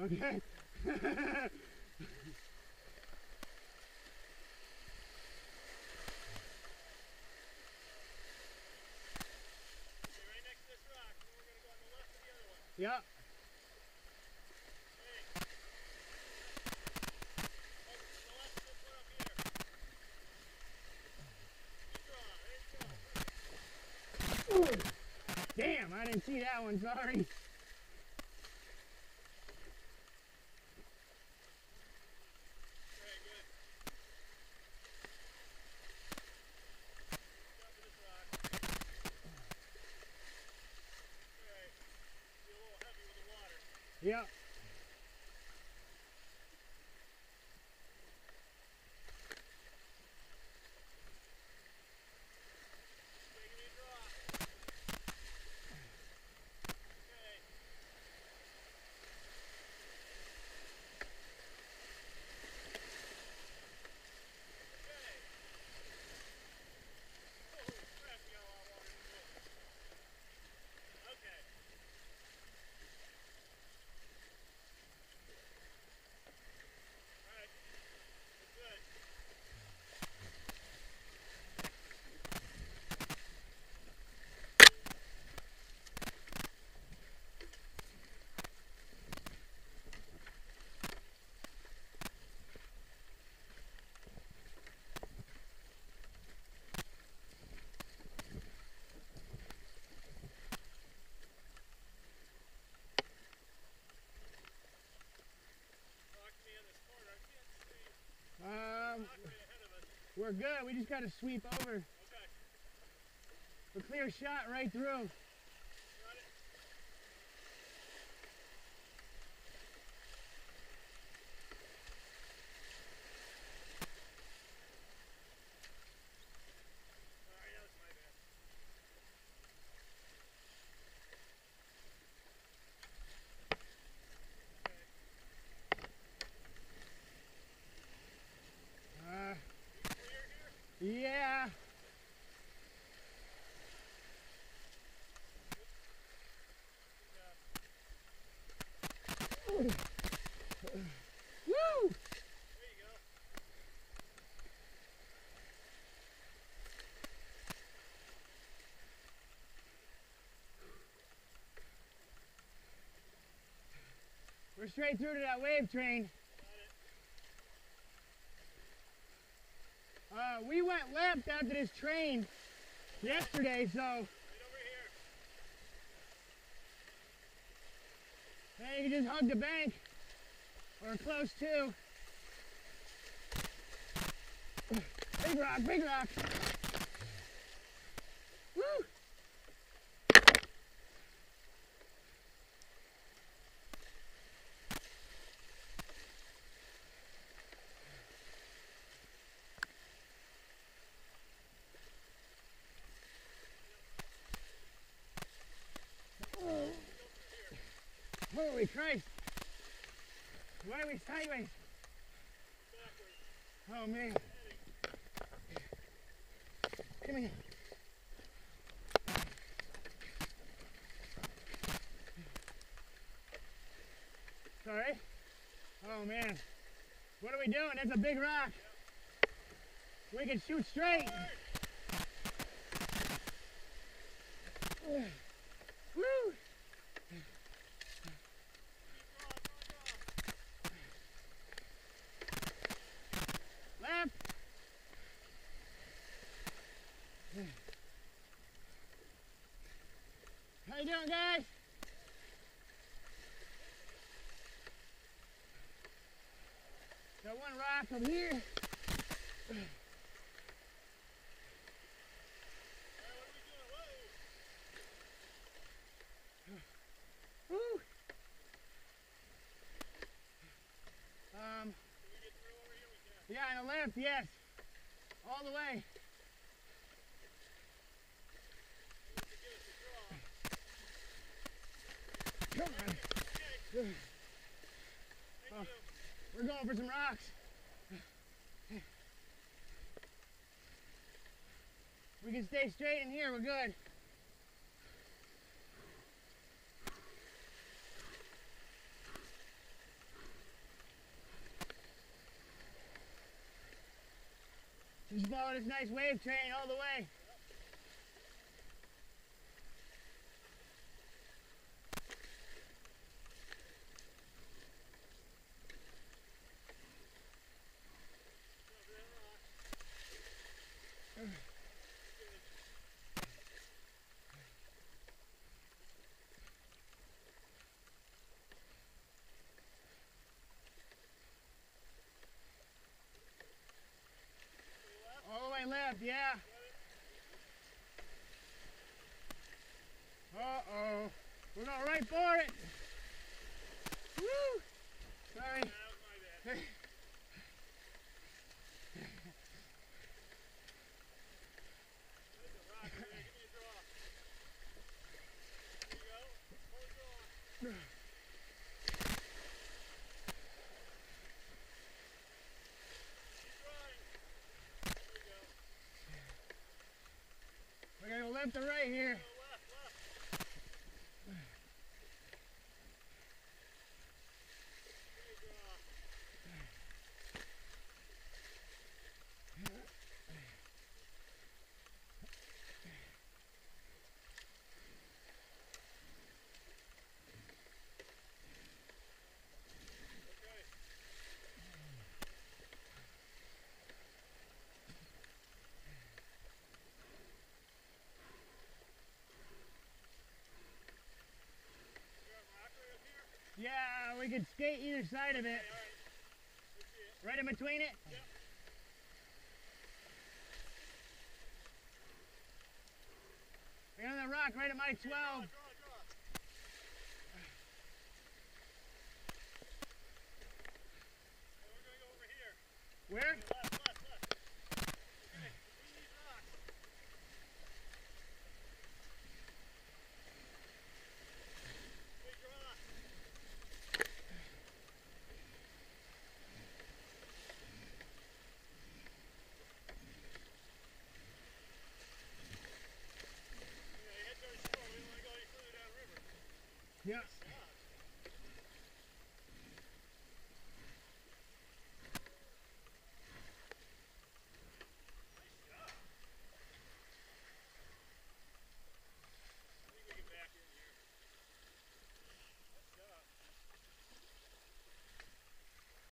Okay. Yeah. Ooh. Damn, I didn't see that one, sorry. Yeah. We're good. We just got to sweep over. Okay. A clear shot right through. Yeah. Woo! There you go. We're straight through to that wave train. We went left after this train yesterday, so. Right over here. Hey, you can just hug the bank, or close to. Big rock, big rock. Woo! Holy Christ! Why are we sideways? Oh man. Come here. Sorry? Oh man. What are we doing? That's a big rock. We can shoot straight. Woo! Left. How you doing, guys? Got one rock from here. Woo! Yeah, on the left, yes. All the way. Come on. Oh, we're going for some rocks. We can stay straight in here, we're good. follow this nice wave train all the way. All the way left, yeah. Uh-oh. We're going right for it. Woo! Sorry. That was my bad. There's a rock over there. Give me a draw. There you go. Hold the draw. Keep drawing. There you go. We're going to go left to right here. Go left, left. Give me a draw. Okay. You got a rock right up here? Yeah, we can skate either side of it. Okay, all right. Let's see it. Right in between it. Yep. We're on the rock right at my 12. Draw, draw. And we're going to go over here. Where? Left, left, left. Okay, between these rocks. Big draw. Yeah, your head's already short. We don't want to go any further downriver. Yeah.